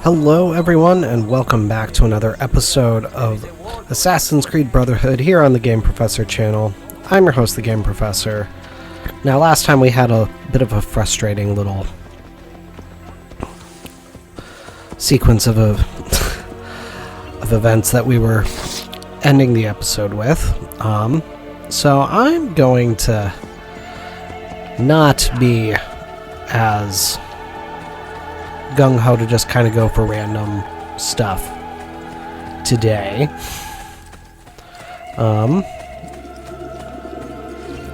Hello everyone, and welcome back to another episode of Assassin's Creed Brotherhood here on the Game Professor channel. I'm your host, the Game Professor. Now, last time we had a bit of a frustrating little sequence of events that we were ending the episode with. So I'm going to not be as gung-ho to just kind of go for random stuff today.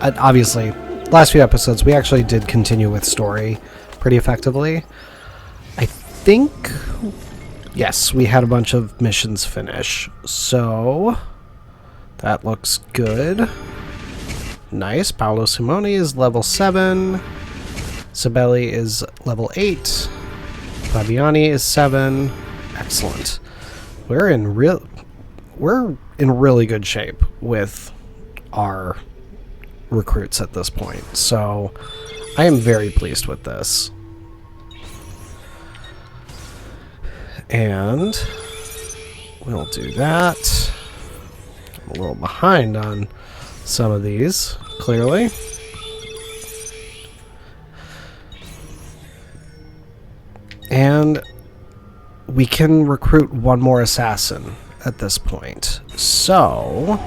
Obviously, last few episodes we actually did continue with story pretty effectively. I think, yes, we had a bunch of missions finish, so that looks good. Nice. Paolo Simone is level 7. Sibeli is level 8. Fabiani is 7. Excellent. We're in really good shape with our recruits at this point. So I am very pleased with this. And we'll do that. I'm a little behind on some of these, clearly. And we can recruit one more assassin at this point. So,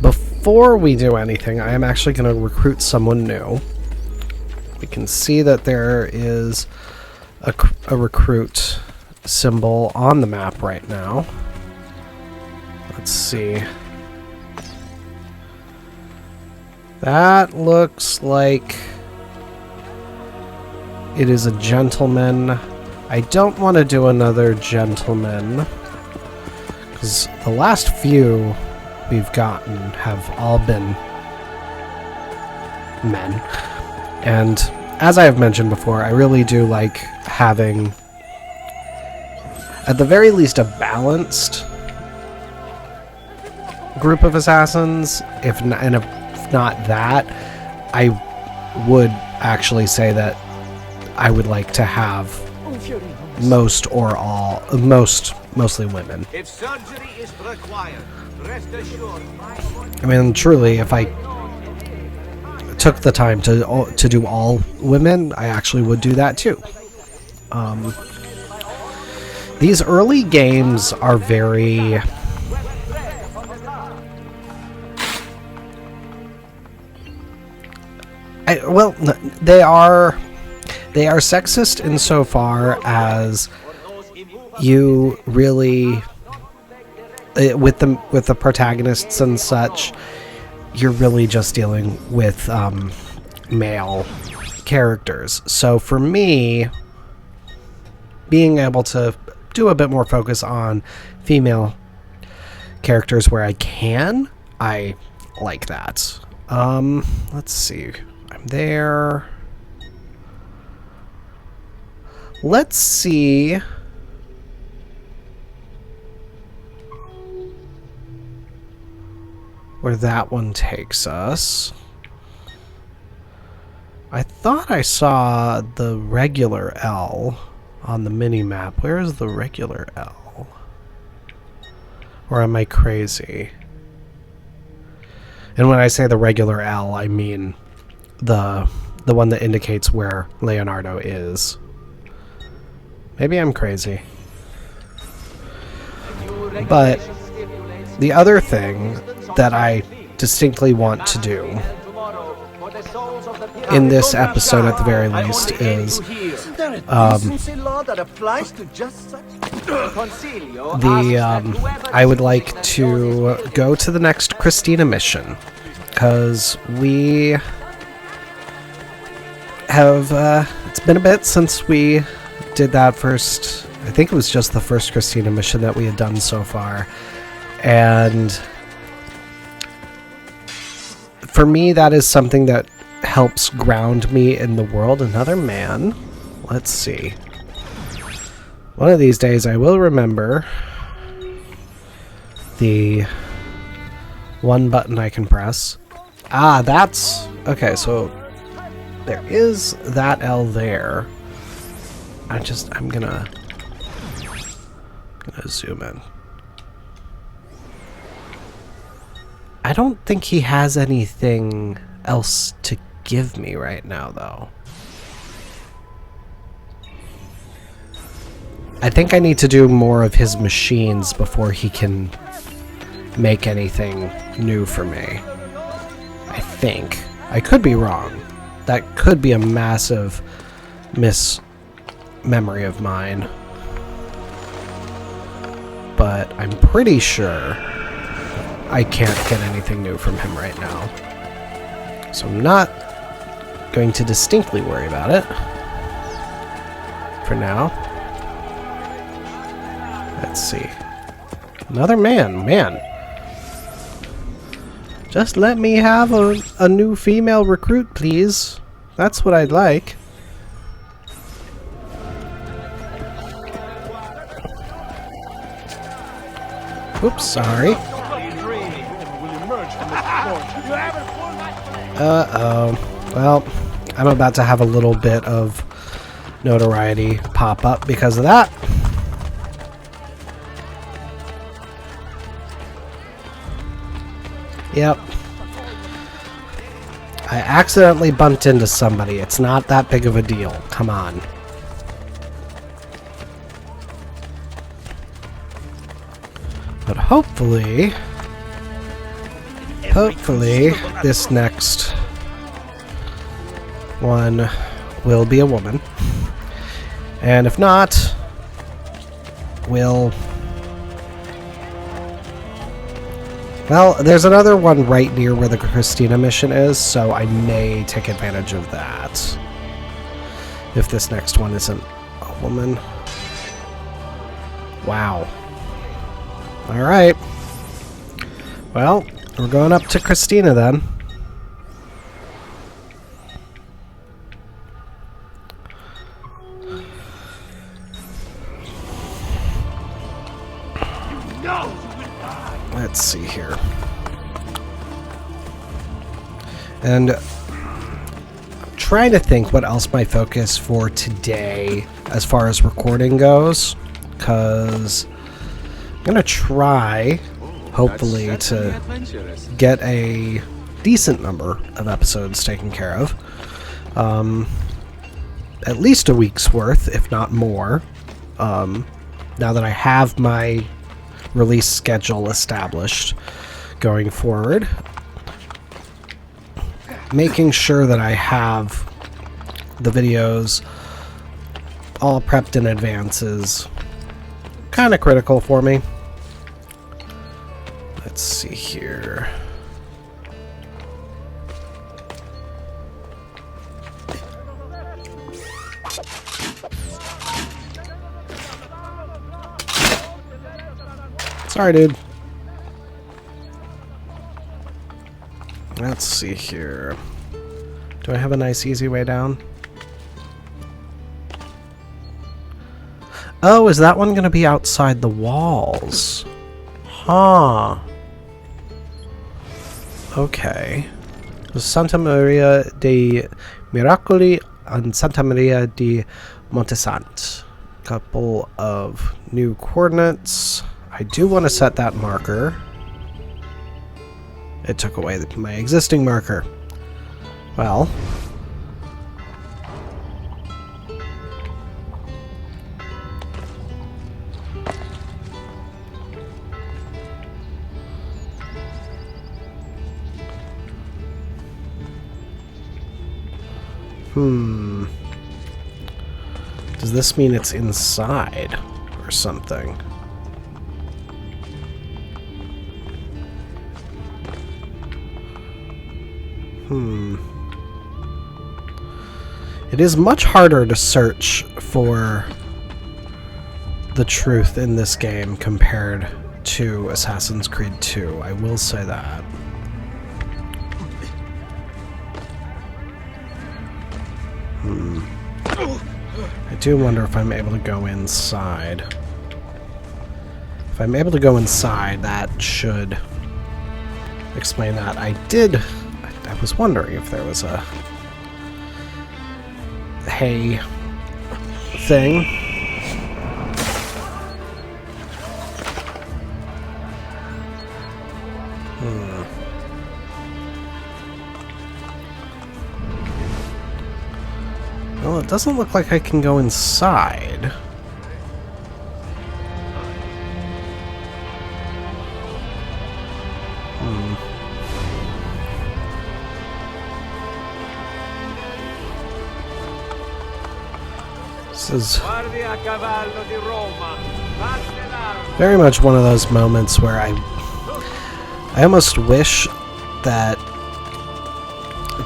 before we do anything, I am actually going to recruit someone new. We can see that there is a recruit symbol on the map right now. Let's see. That looks like it is a gentleman. I don't want to do another gentleman, because the last few we've gotten have all been men. And as I have mentioned before, I really do like having, at the very least, a balanced group of assassins. If not that, I would actually say that I would like to have mostly women. If surgery is required, rest assured. I mean, truly, if I took the time to do all women, I actually would do that too. These early games are very they are sexist insofar as you really, with the protagonists and such, you're really just dealing with male characters. So for me, being able to do a bit more focus on female characters where I can, I like that. Let's see. I'm there. Let's see where that one takes us. I thought I saw the regular L on the mini-map. Where is the regular L? Or am I crazy? And when I say the regular L, I mean the one that indicates where Leonardo is. Maybe I'm crazy. But the other thing that I distinctly want to do in this episode, at the very least, is I would like to go to the next Christina mission, because we have it's been a bit since we did that first. I think it was just the first Christina mission that we had done so far, and for me that is something that helps ground me in the world. Another man. Let's see. One of these days I will remember the one button I can press. Ah, that's okay. So there is that L there. I'm gonna zoom in. I don't think he has anything else to give me right now, though. I think I need to do more of his machines before he can make anything new for me. I think. I could be wrong. That could be a massive mismemory of mine. But I'm pretty sure I can't get anything new from him right now. So I'm not going to distinctly worry about it for now. Let's see. Another man. Just let me have a new female recruit, please. That's what I'd like. Oops, sorry. Uh-oh. Well, I'm about to have a little bit of notoriety pop up because of that. Yep. I accidentally bumped into somebody. It's not that big of a deal. Come on. But hopefully, this next one will be a woman. And if not, well, there's another one right near where the Christina mission is, so I may take advantage of that. If this next one isn't a woman. Wow. Alright. Well, we're going up to Christina then. Let's see here. And I'm trying to think what else my focus for today as far as recording goes, because I'm going to try, hopefully, to get a decent number of episodes taken care of. At least a week's worth, if not more. Now that I have my release schedule established going forward, making sure that I have the videos all prepped in advance is kind of critical for me. Let's see here. Sorry, dude. Let's see here. Do I have a nice, easy way down? Oh, is that one going to be outside the walls? Huh. Okay. Santa Maria dei Miracoli and Santa Maria di Montesant. Couple of new coordinates. I do want to set that marker. It took away my existing marker. Well. Does this mean it's inside or something? It is much harder to search for the truth in this game compared to Assassin's Creed 2. I will say that. I do wonder if I'm able to go inside. If I'm able to go inside, that should explain that. I was wondering if there was hay thing. Well, it doesn't look like I can go inside. This is very much one of those moments where I almost wish that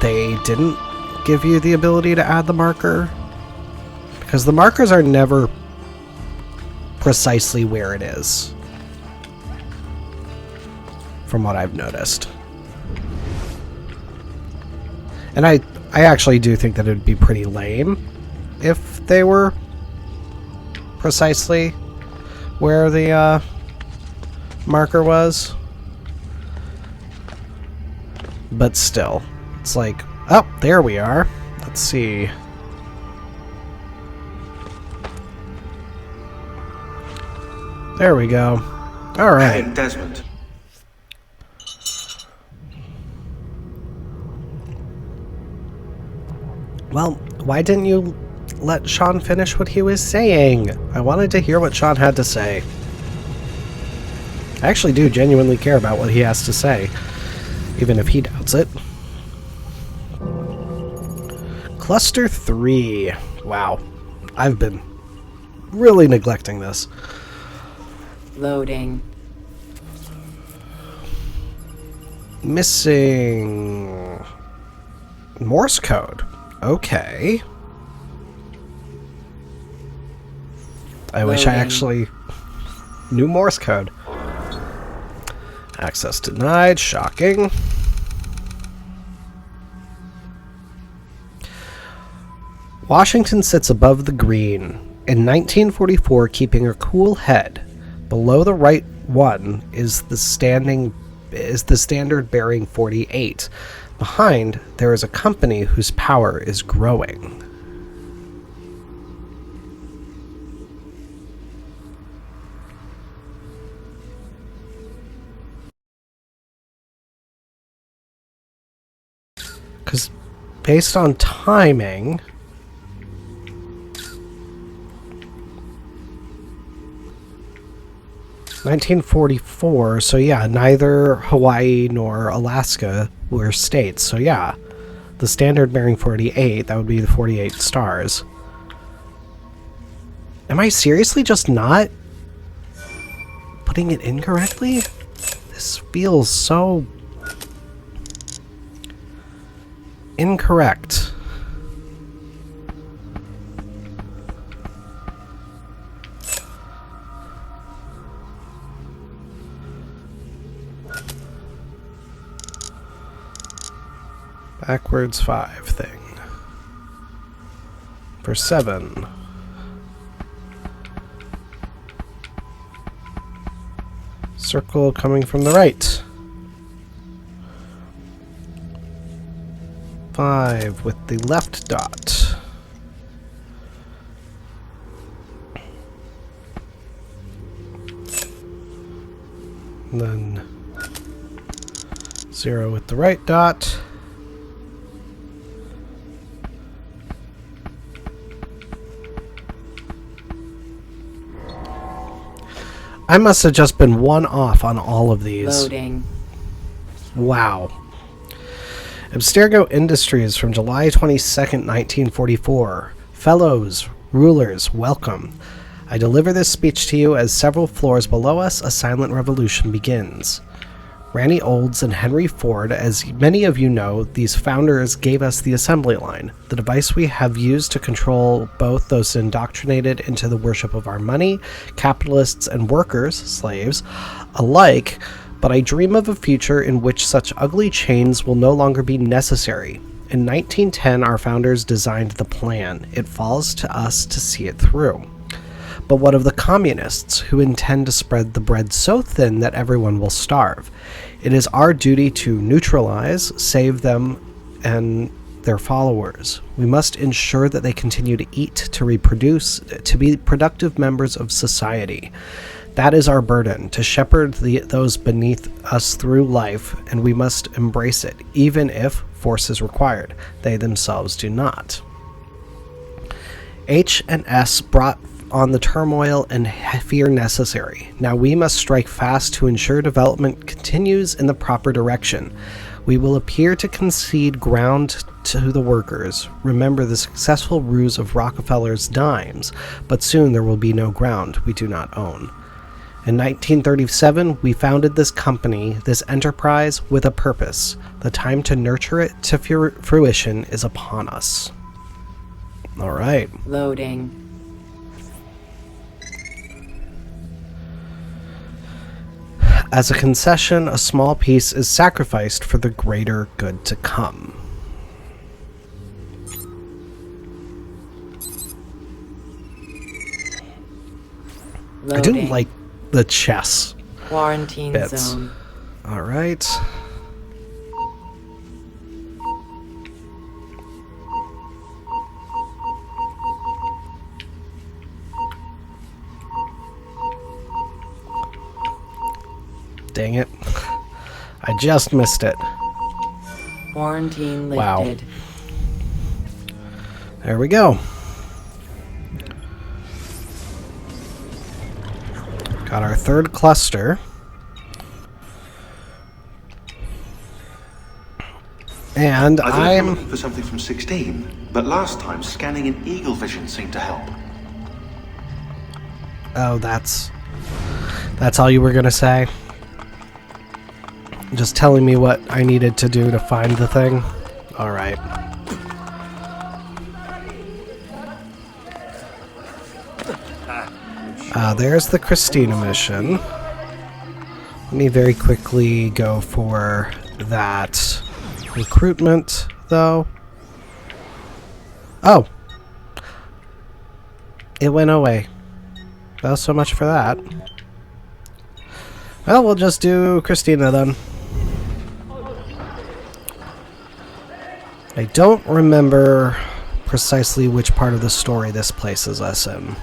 they didn't give you the ability to add the marker, because the markers are never precisely where it is, from what I've noticed. And I actually do think that it would be pretty lame if they were precisely where the marker was. But still, it's like, oh, there we are. Let's see. There we go. All right. Desmond. Well, why didn't you let Sean finish what he was saying? I wanted to hear what Sean had to say. I actually do genuinely care about what he has to say, even if he doubts it. Cluster 3. Wow. I've been really neglecting this. Loading. Missing Morse code. Okay. I wish I actually knew Morse code. Access denied. Shocking. Washington sits above the green. In 1944, keeping a cool head. Below the right one is the standard bearing 48. Behind, there is a company whose power is growing. Because based on timing, (1944), so yeah, neither Hawaii nor Alaska were states. So yeah, the standard bearing 48, that would be the 48 stars. Am I seriously just not putting it in correctly? This feels so incorrect. Backwards 5 thing. For 7. Circle coming from the right. 5 with the left dot. And then 0 with the right dot. I must have just been one off on all of these. Loading. Wow. Abstergo Industries from July 22nd, 1944. Fellows, rulers, welcome. I deliver this speech to you as several floors below us a silent revolution begins. Randy Olds and Henry Ford, as many of you know, these founders gave us the assembly line, the device we have used to control both those indoctrinated into the worship of our money, capitalists and workers, slaves, alike, but I dream of a future in which such ugly chains will no longer be necessary. In 1910, our founders designed the plan. It falls to us to see it through. But what of the communists who intend to spread the bread so thin that everyone will starve? It is our duty to neutralize, save them, and their followers. We must ensure that they continue to eat, to reproduce, to be productive members of society. That is our burden, to shepherd those beneath us through life, and we must embrace it, even if force is required. They themselves do not. H and S brought on the turmoil and fear necessary. Now we must strike fast to ensure development continues in the proper direction. We will appear to concede ground to the workers. Remember the successful ruse of Rockefeller's dimes, but soon there will be no ground we do not own. In 1937, we founded this company, this enterprise, with a purpose. The time to nurture it to fruition is upon us. All right. Loading. As a concession, a small piece is sacrificed for the greater good to come. Loading. I do like the chess Quarantine bits. zone. All right. Dang it. I just missed it. Quarantine Wow. lifted. There we go. Got our third cluster. And I don't know if you're I'm... looking for something from 16, but last time scanning in eagle vision seemed to help. Oh, that's all you were gonna say? Just telling me what I needed to do to find the thing? Alright. There's the Christina mission. Let me very quickly go for that recruitment, though. Oh! It went away. Well, so much for that. Well, we'll just do Christina then. I don't remember precisely which part of the story this places us in.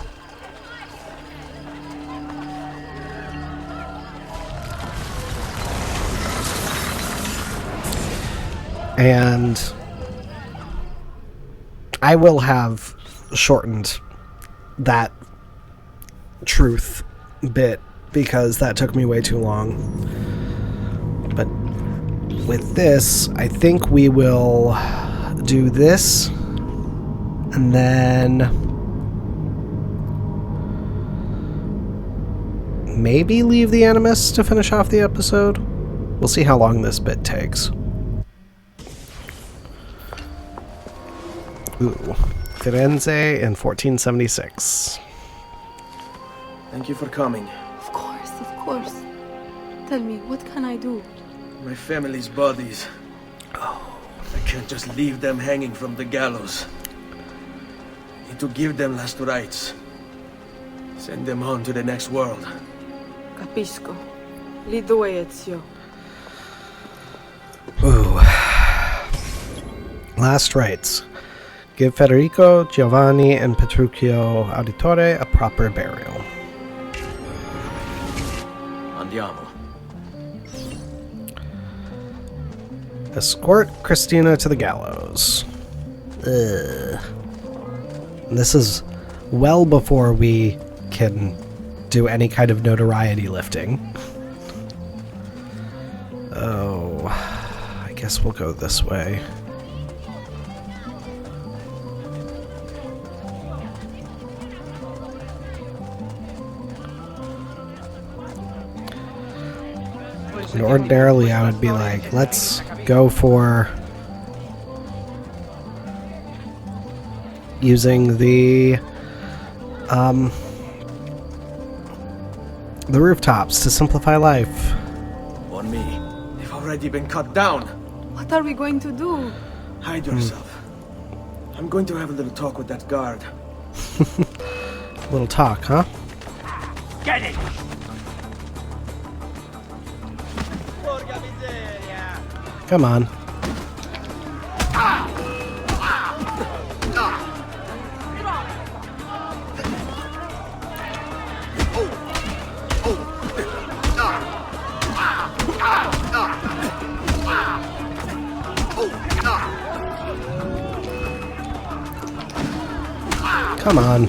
And I will have shortened that truth bit because that took me way too long. But with this, I think we will do this and then maybe leave the Animus to finish off the episode. We'll see how long this bit takes. Ooh, Firenze in 1476. Thank you for coming. Of course. Tell me, what can I do? My family's bodies. Oh, I can't just leave them hanging from the gallows. Need to give them last rites. Send them on to the next world. Capisco. Lead the way, Ezio. Ooh. Last rites. Give Federico, Giovanni, and Petruchio Auditore a proper burial. Andiamo. Escort Christina to the gallows. Ugh. This is well before we can do any kind of notoriety lifting. Oh, I guess we'll go this way. And ordinarily I would be like, let's go for using the rooftops to simplify life. On me. They've already been cut down. What are we going to do? Hide yourself. I'm going to have a little talk with that guard. Little talk, huh? Get it! Come on. Come on.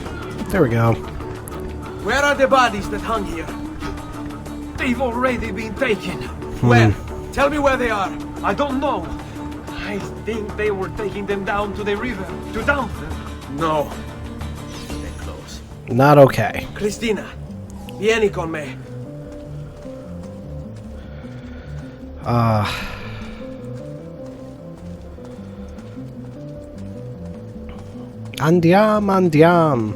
There we go. Where are the bodies that hung here? They've already been taken. Where? Tell me where they are. I don't know. I think they were taking them down to the river to dump them. No. Stay close. Not okay. Cristina, vieni con me. Andiam, andiam.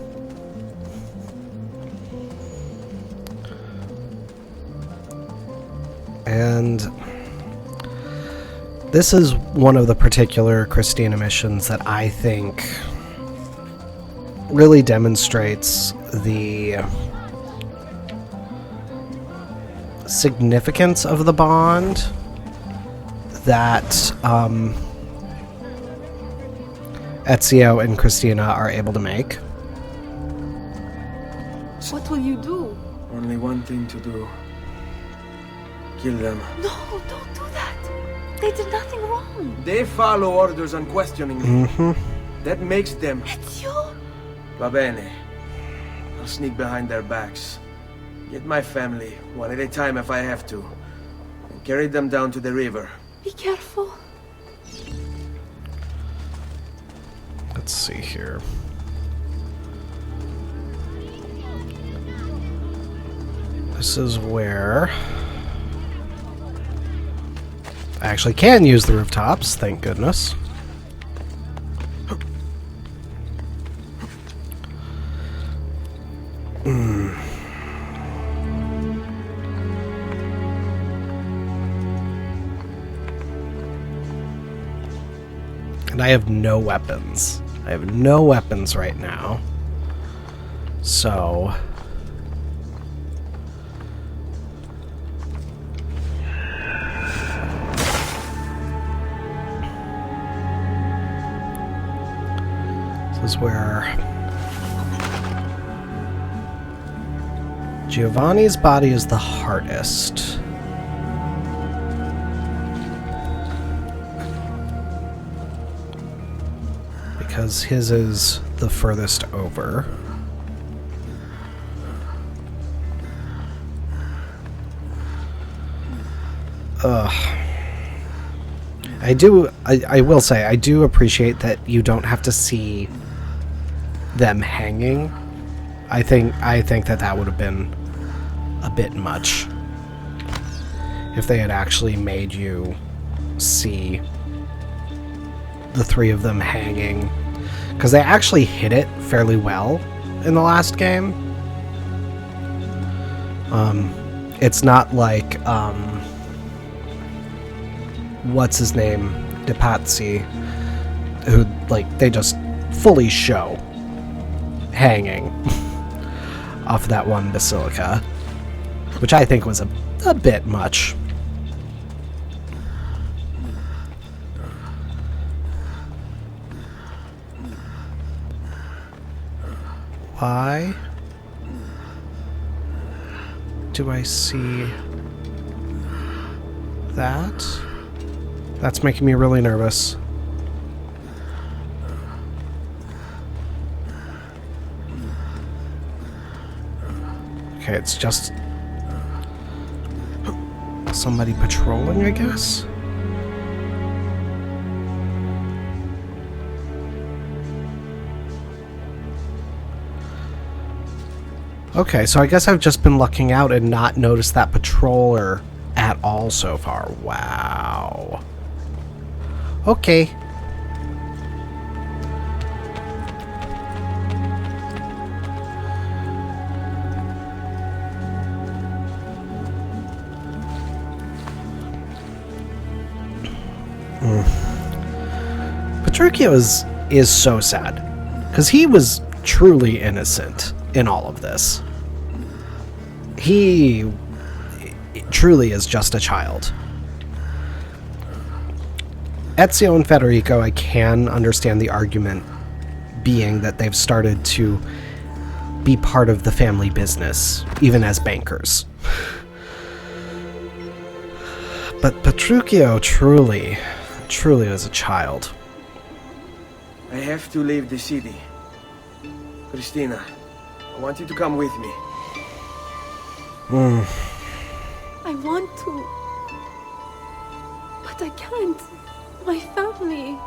And this is one of the particular Christina missions that I think really demonstrates the significance of the bond that Ezio and Christina are able to make. What will you do? Only one thing to do. Kill them. No, don't do that. They did nothing wrong. They follow orders unquestioningly. That makes them... Ezio? Va bene. I'll sneak behind their backs. Get my family, one at a time if I have to. And carry them down to the river. Be careful. Let's see here. This is where I actually can use the rooftops, thank goodness. And I have no weapons. I have no weapons right now. So... this is where Giovanni's body is the hardest. Because his is the furthest over. I will say, I do appreciate that you don't have to see them hanging. I think that would have been a bit much if they had actually made you see the three of them hanging, because they actually hit it fairly well in the last game. It's not like what's his name, De Pazzi, who like they just fully show hanging off that one basilica, which I think was a bit much. Why do I see that? That's making me really nervous. Okay, it's just somebody patrolling, I guess? Okay, so I guess I've just been looking out and not noticed that patroller at all so far. Wow. Okay. Petruchio is so sad, because he was truly innocent in all of this. He truly is just a child. Ezio and Federico, I can understand the argument being that they've started to be part of the family business, even as bankers. But Petruchio truly was a child. I have to leave the city. Christina, I want you to come with me. I want to. But I can't. My family.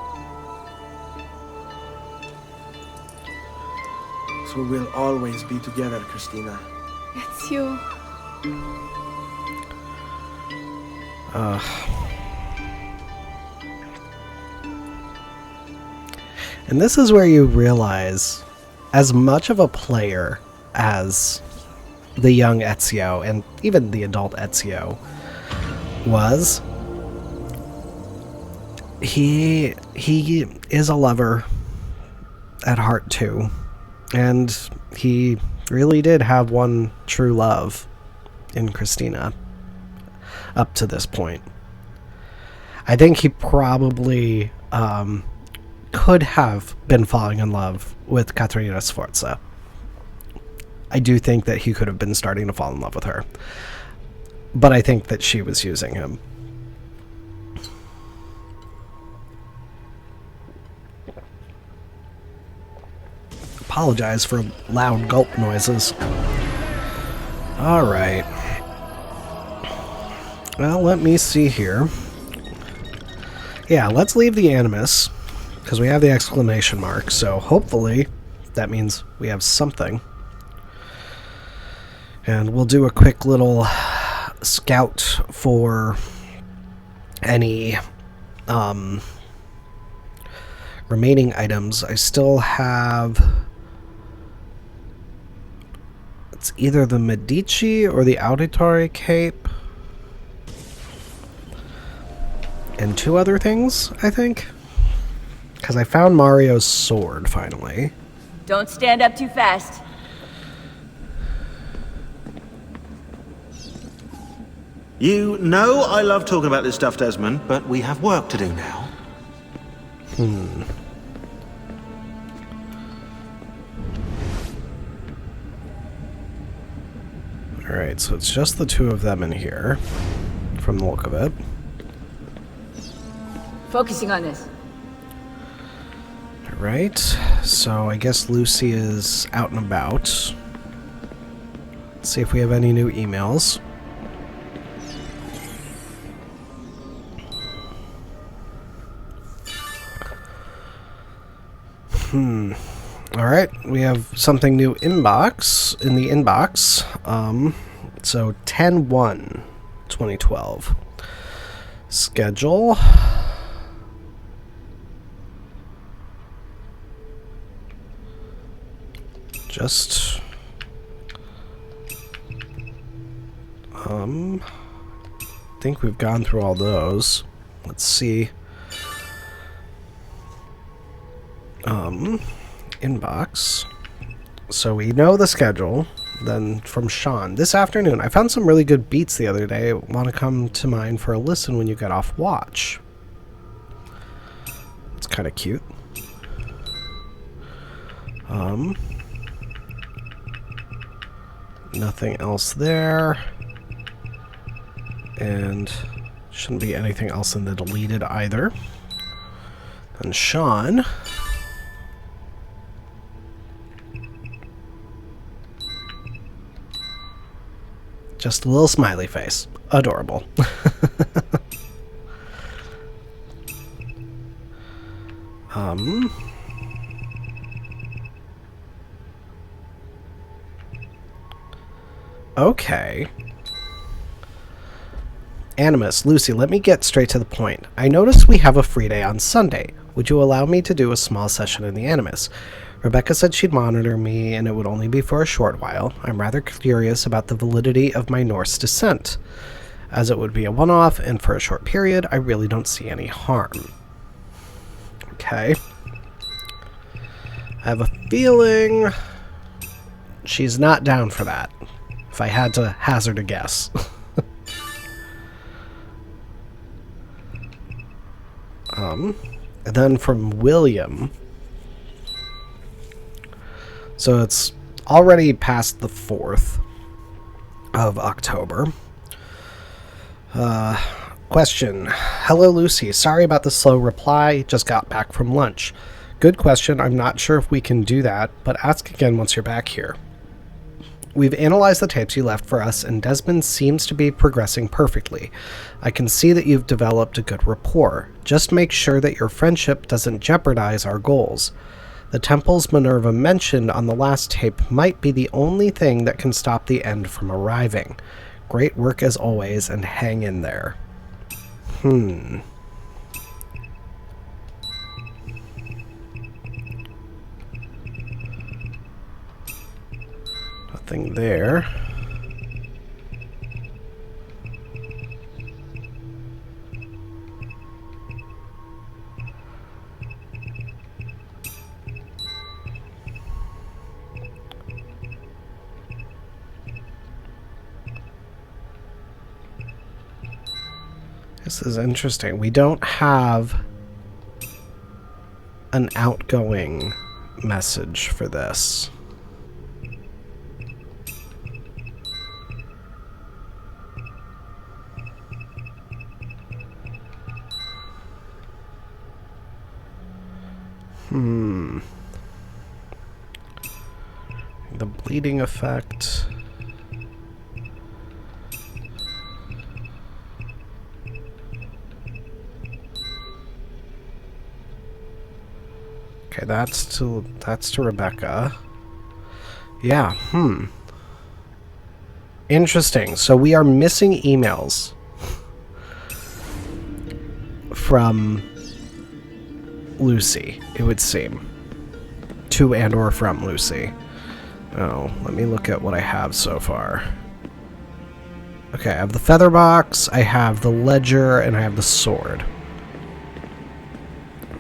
So we'll always be together, Christina. It's you. And this is where you realize, as much of a player as the young Ezio, and even the adult Ezio, was, he is a lover at heart too. And he really did have one true love in Christina up to this point. I think he probably could have been falling in love with Caterina Sforza. I do think that he could have been starting to fall in love with her. But I think that she was using him. Apologize for loud gulp noises. Alright. Well, let me see here. Yeah, let's leave the Animus, because we have the exclamation mark, so hopefully that means we have something. And we'll do a quick little scout for any remaining items. I still have... It's either the Medici or the Auditore Cape. And 2 other things, I think. Because I found Mario's sword, finally. Don't stand up too fast. You know I love talking about this stuff, Desmond, but we have work to do now. Alright, so it's just the 2 of them in here, from the look of it. Focusing on this. Alright, so I guess Lucy is out and about. Let's see if we have any new emails. Alright, we have something new in the inbox. So 10/1/2012. Schedule. Just think we've gone through all those. Let's see. Inbox. So we know the schedule. Then from Sean, this afternoon, I found some really good beats the other day. Want to come to mine for a listen when you get off watch. It's kind of cute. Nothing else there. And shouldn't be anything else in the deleted either. And Sean... just a little smiley face. Adorable. Okay. Animus, Lucy, let me get straight to the point. I noticed we have a free day on Sunday. Would you allow me to do a small session in the Animus? Rebecca said she'd monitor me, and it would only be for a short while. I'm rather curious about the validity of my Norse descent. As it would be a one-off, and for a short period, I really don't see any harm. Okay. I have a feeling she's not down for that, if I had to hazard a guess. And then from William... So it's already past the 4th of October. Question. Hello, Lucy. Sorry about the slow reply. Just got back from lunch. Good question. I'm not sure if we can do that, but ask again once you're back here. We've analyzed the tapes you left for us, and Desmond seems to be progressing perfectly. I can see that you've developed a good rapport. Just make sure that your friendship doesn't jeopardize our goals. The temples Minerva mentioned on the last tape might be the only thing that can stop the end from arriving. Great work as always, and hang in there. Nothing there. This is interesting. We don't have an outgoing message for this. The bleeding effect. Okay, that's to Rebecca. Yeah, Interesting. So we are missing emails from Lucy, it would seem. To and or from Lucy. Oh, let me look at what I have so far. Okay, I have the feather box, I have the ledger, and I have the sword.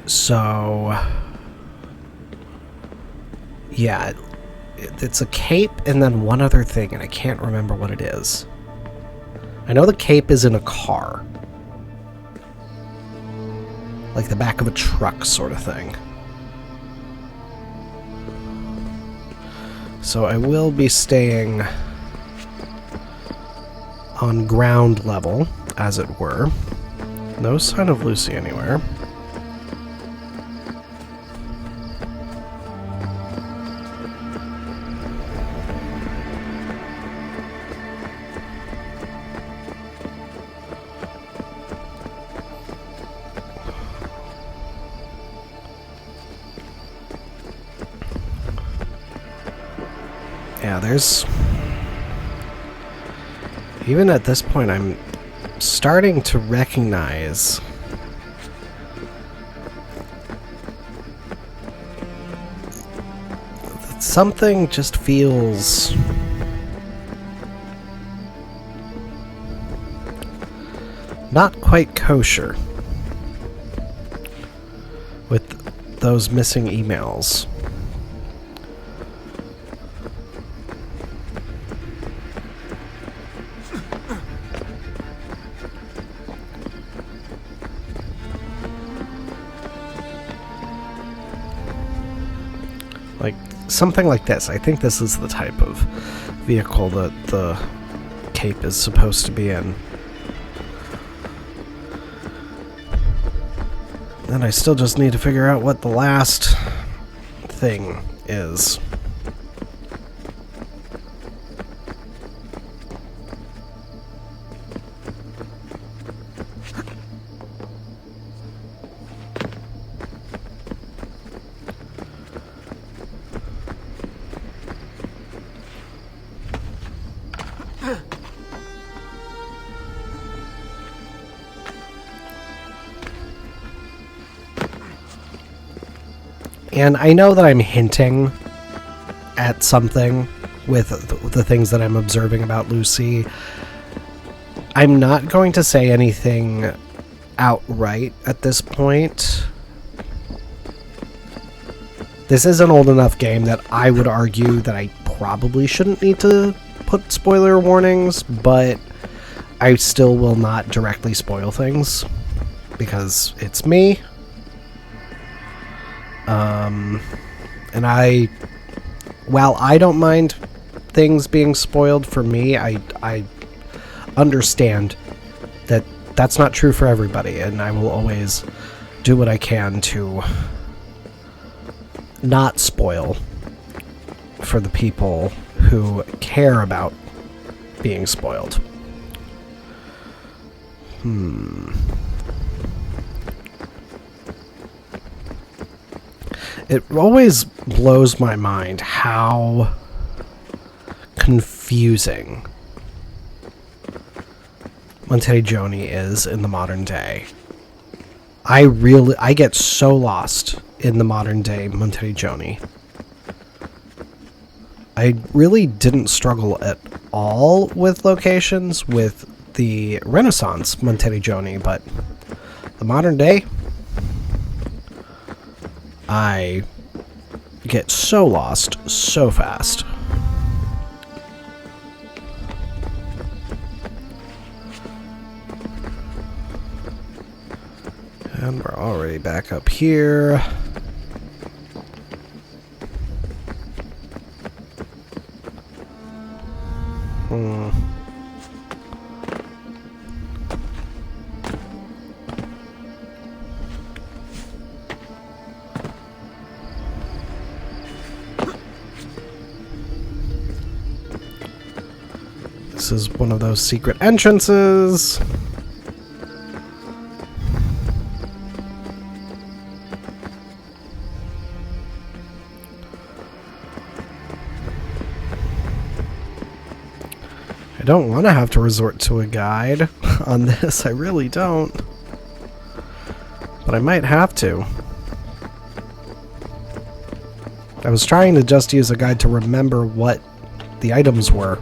So... yeah, it's a cape and then one other thing, and I can't remember what it is. I know the cape is in a car. Like the back of a truck sort of thing. So I will be staying on ground level, as it were. No sign of Lucy anywhere. Yeah, there's... even at this point, I'm starting to recognize that something just feels not quite kosher with those missing emails. Like, something like this. I think this is the type of vehicle that the cape is supposed to be in. And I still just need to figure out what the last thing is. And I know that I'm hinting at something with the things that I'm observing about Lucy. I'm not going to say anything outright at this point. This is an old enough game that I would argue that I probably shouldn't need to put spoiler warnings, but I still will not directly spoil things because it's me. And while I don't mind things being spoiled for me, I understand that that's not true for everybody, and I will always do what I can to not spoil for the people who care about being spoiled. It always blows my mind how confusing Monteriggioni is in the modern day. I get so lost in the modern day Monteriggioni. I really didn't struggle at all with locations with the Renaissance Monteriggioni, but the modern day, I get so lost so fast. And we're already back up here. This is one of those secret entrances. I don't want to have to resort to a guide on this, I really don't. But I might have to. I was trying to just use a guide to remember what the items were.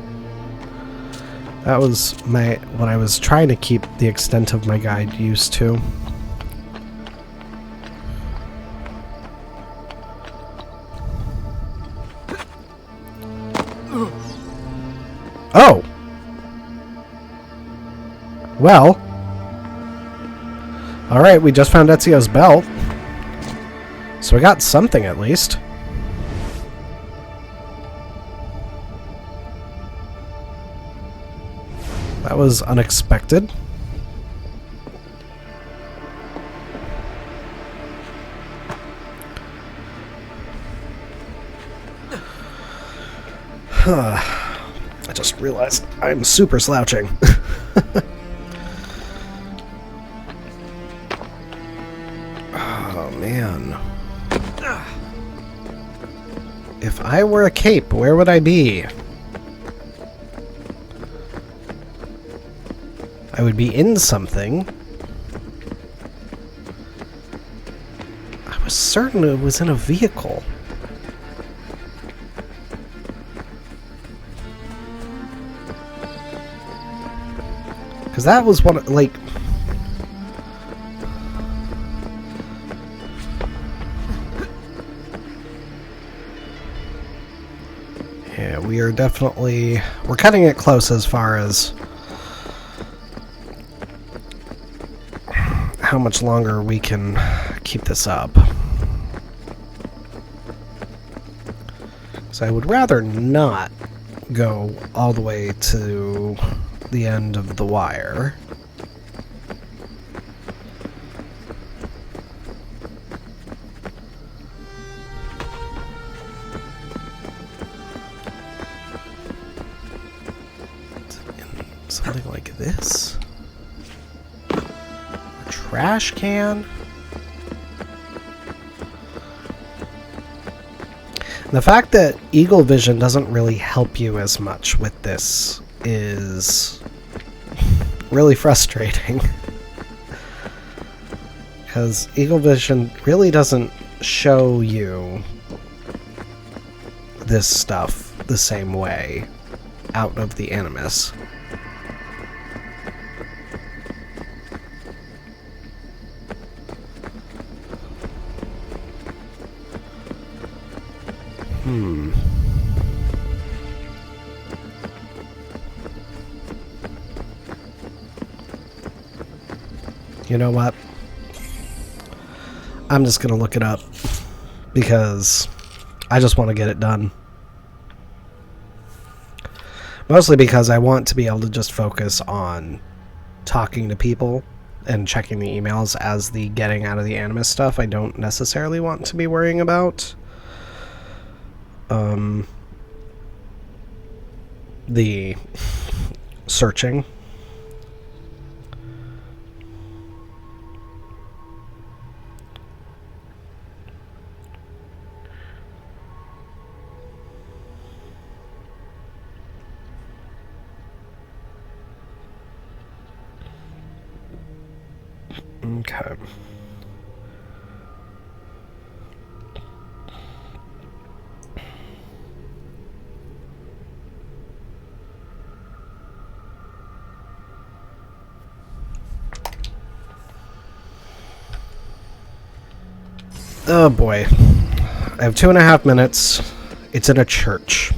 That was what I was trying to keep the extent of my guide used to. Oh! Well. Alright, we just found Ezio's belt. So we got something at least. That was unexpected. I just realized I'm super slouching. Oh, man. If I were a cape, where would I be? I would be in something. I was certain it was in a vehicle. Because that was one, like... Yeah, we are definitely... We're cutting it close as far as... how much longer we can keep this up. So I would rather not go all the way to the end of the wire. Something like this. Trash can. The fact that Eagle Vision doesn't really help you as much with this is really frustrating. Because Eagle Vision really doesn't show you this stuff the same way out of the Animus. You know what? I'm just gonna look it up because I just want to get it done. Mostly because I want to be able to just focus on talking to people and checking the emails, as the getting out of the Animus stuff I don't necessarily want to be worrying about. the searching. Okay. Oh boy. I have 2.5 minutes. It's in a church.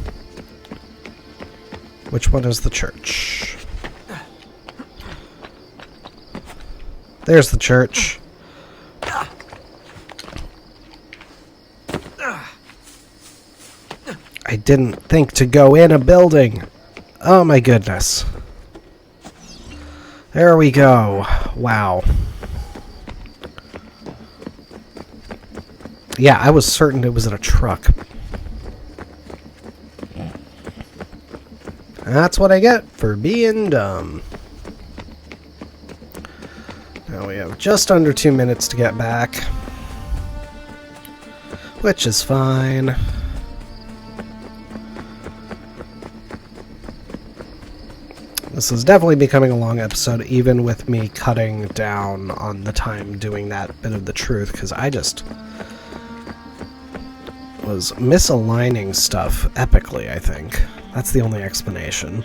Which one is the church? There's the church. I didn't think to go in a building. Oh my goodness. There we go. Wow. Yeah, I was certain it was in a truck. That's what I get for being dumb. Now we have just under 2 minutes to get back, which is fine. This is definitely becoming a long episode, even with me cutting down on the time doing that bit of the truth, because I just was misaligning stuff epically, I think. That's the only explanation.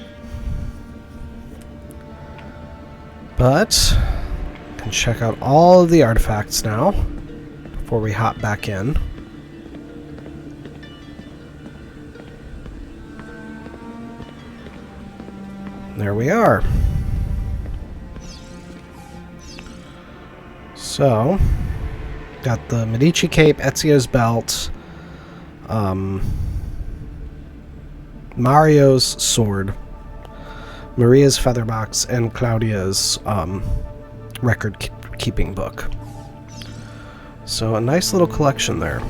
But I can check out all of the artifacts now before we hop back in. There we are. So, got the Medici cape, Ezio's belt, Mario's sword, Maria's feather box, and Claudia's record-keeping book. So a nice little collection there.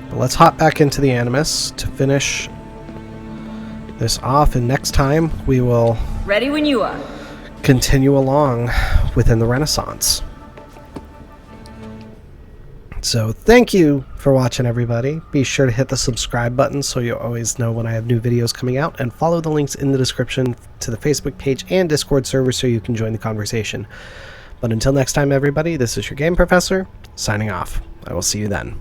But let's hop back into the Animus to finish this off, and next time we will Ready when you are. continue along within the Renaissance. So thank you for watching, everybody. Be sure to hit the subscribe button so you always know when I have new videos coming out, and follow the links in the description to the Facebook page and Discord server so you can join the conversation. But until next time, everybody, this is your Game Professor, signing off. I will see you then.